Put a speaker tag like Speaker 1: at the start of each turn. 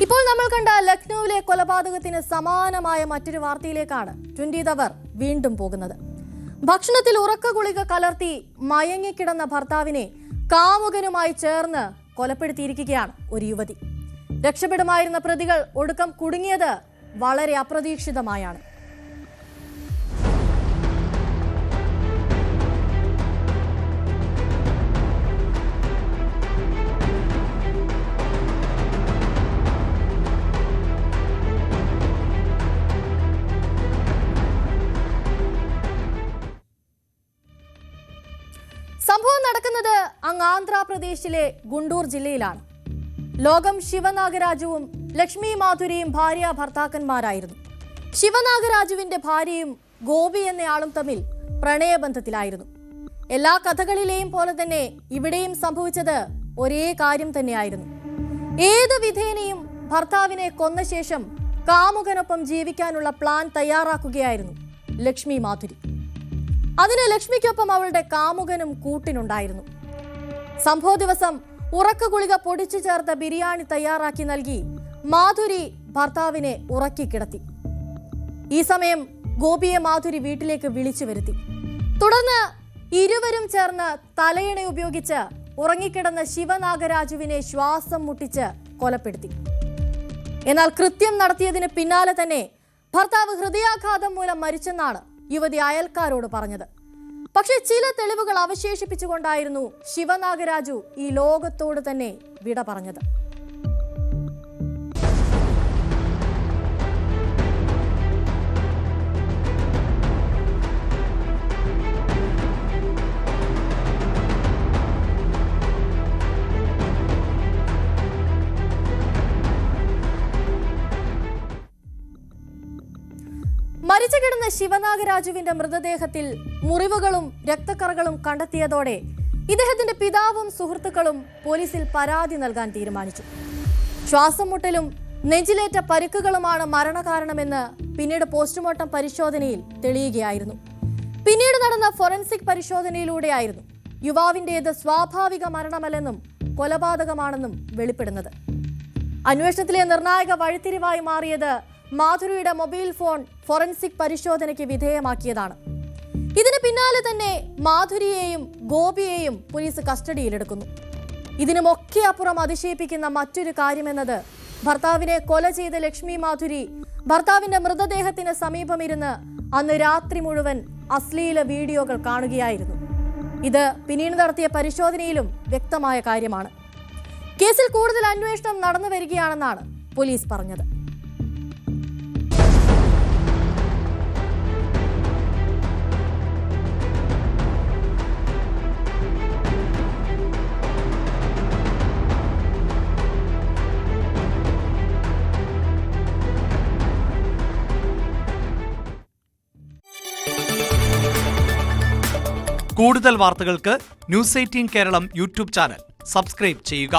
Speaker 1: ഇപ്പോൾ നമ്മൾ കണ്ട ലക്നൌവിലെ കൊലപാതകത്തിന് സമാനമായ മറ്റൊരു വാർത്തയിലേക്കാണ് 20th അവർ വീണ്ടും പോകുന്നത്. ഭക്ഷണത്തിൽ ഉറക്ക ഗുളിക കലർത്തി മയങ്ങിക്കിടന്ന ഭർത്താവിനെ കാമുകനുമായി ചേർന്ന് കൊലപ്പെടുത്തിയിരിക്കുകയാണ് ഒരു യുവതി. രക്ഷപ്പെടുമായിരുന്ന പ്രതികൾ ഒടുക്കം കുടുങ്ങിയത് വളരെ അപ്രതീക്ഷിതമായാണ്. സംഭവം നടക്കുന്നത് അങ്ങ് ആന്ധ്രാപ്രദേശിലെ ഗുണ്ടൂർ ജില്ലയിലാണ്. ലോകം ശിവനാഗരാജുവും ലക്ഷ്മി മാധുരിയും ഭാര്യ ഭർത്താക്കന്മാരായിരുന്നു. ശിവനാഗരാജുവിന്റെ ഭാര്യയും ഗോപി എന്നയാളും തമ്മിൽ പ്രണയബന്ധത്തിലായിരുന്നു. എല്ലാ കഥകളിലെയും പോലെ തന്നെ ഇവിടെയും സംഭവിച്ചത് ഒരേ കാര്യം തന്നെയായിരുന്നു. ഏത് വിധേനയും ഭർത്താവിനെ കൊന്ന ശേഷം കാമുകനൊപ്പം ജീവിക്കാനുള്ള പ്ലാൻ തയ്യാറാക്കുകയായിരുന്നു ലക്ഷ്മി മാധുരി. അതിന് ലക്ഷ്മിക്കൊപ്പം അവളുടെ കാമുകനും കൂട്ടിനുണ്ടായിരുന്നു. സംഭവ ദിവസം ഉറക്ക ഗുളിക പൊടിച്ചു ചേർത്ത ബിരിയാണി തയ്യാറാക്കി നൽകി മാധുരി ഭർത്താവിനെ ഉറക്കിക്കിടത്തി. ഈ സമയം ഗോപിയെ മാധുരി വീട്ടിലേക്ക് വിളിച്ചു വരുത്തി. തുടർന്ന് ഇരുവരും ചേർന്ന് തലയിണ ഉപയോഗിച്ച് ഉറങ്ങിക്കിടന്ന ശിവനാഗരാജുവിനെ ശ്വാസം മുട്ടിച്ച് കൊലപ്പെടുത്തി. എന്നാൽ കൃത്യം നടത്തിയതിന് പിന്നാലെ തന്നെ ഭർത്താവ് ഹൃദയാഘാതം മൂലം മരിച്ചെന്നാണ് യുവതി അയൽക്കാരോട് പറഞ്ഞത്. പക്ഷെ ചില തെളിവുകൾ അവശേഷിപ്പിച്ചുകൊണ്ടായിരുന്നു ശിവനാഗരാജു ഈ ലോകത്തോട് തന്നെ വിട പറഞ്ഞത്. മരിച്ചു കിടന്ന ശിവനാഗരാജുവിന്റെ മൃതദേഹത്തിൽ മുറിവുകളും രക്തക്കറകളും കണ്ടെത്തിയതോടെ ഇദ്ദേഹത്തിന്റെ പിതാവും സുഹൃത്തുക്കളും പോലീസിൽ പരാതി നൽകാൻ തീരുമാനിച്ചു. ശ്വാസം മുട്ടലും നെഞ്ചിലേറ്റ പരിക്കുകളുമാണ് മരണകാരണമെന്ന് പിന്നീട് പോസ്റ്റ്മോർട്ടം പരിശോധനയിൽ തെളിയുകയായിരുന്നു. പിന്നീട് നടന്ന ഫോറൻസിക് പരിശോധനയിലൂടെയായിരുന്നു യുവാവിന്റേത് സ്വാഭാവിക മരണമല്ലെന്നും കൊലപാതകമാണെന്നും വെളിപ്പെടുന്നത്. അന്വേഷണത്തിലെ നിർണായക വഴിത്തിരിവായി മാറിയത് മാധുരിയുടെ മൊബൈൽ ഫോൺ ഫോറൻസിക് പരിശോധനയ്ക്ക് വിധേയമാക്കിയതാണ്. ഇതിന് പിന്നാലെ തന്നെ മാധുരിയെയും ഗോപിയെയും പോലീസ് കസ്റ്റഡിയിലെടുക്കുന്നു. ഇതിനുമൊക്കെ അപ്പുറം അതിശയിപ്പിക്കുന്ന മറ്റൊരു കാര്യമെന്നത് ഭർത്താവിനെ കൊല ചെയ്ത ലക്ഷ്മി മാധുരി ഭർത്താവിന്റെ മൃതദേഹത്തിന് സമീപമിരുന്ന് അന്ന് രാത്രി മുഴുവൻ അശ്ലീല വീഡിയോകൾ കാണുകയായിരുന്നു. ഇത് പിന്നീട് നടത്തിയ പരിശോധനയിലും വ്യക്തമായ കാര്യമാണ്. കേസിൽ കൂടുതൽ അന്വേഷണം നടന്നു വരികയാണെന്നാണ് പോലീസ് പറഞ്ഞത്.
Speaker 2: കൂടുതൽ വാർത്തകൾക്ക് news 18 Keralam YouTube channel subscribe ചെയ്യുക.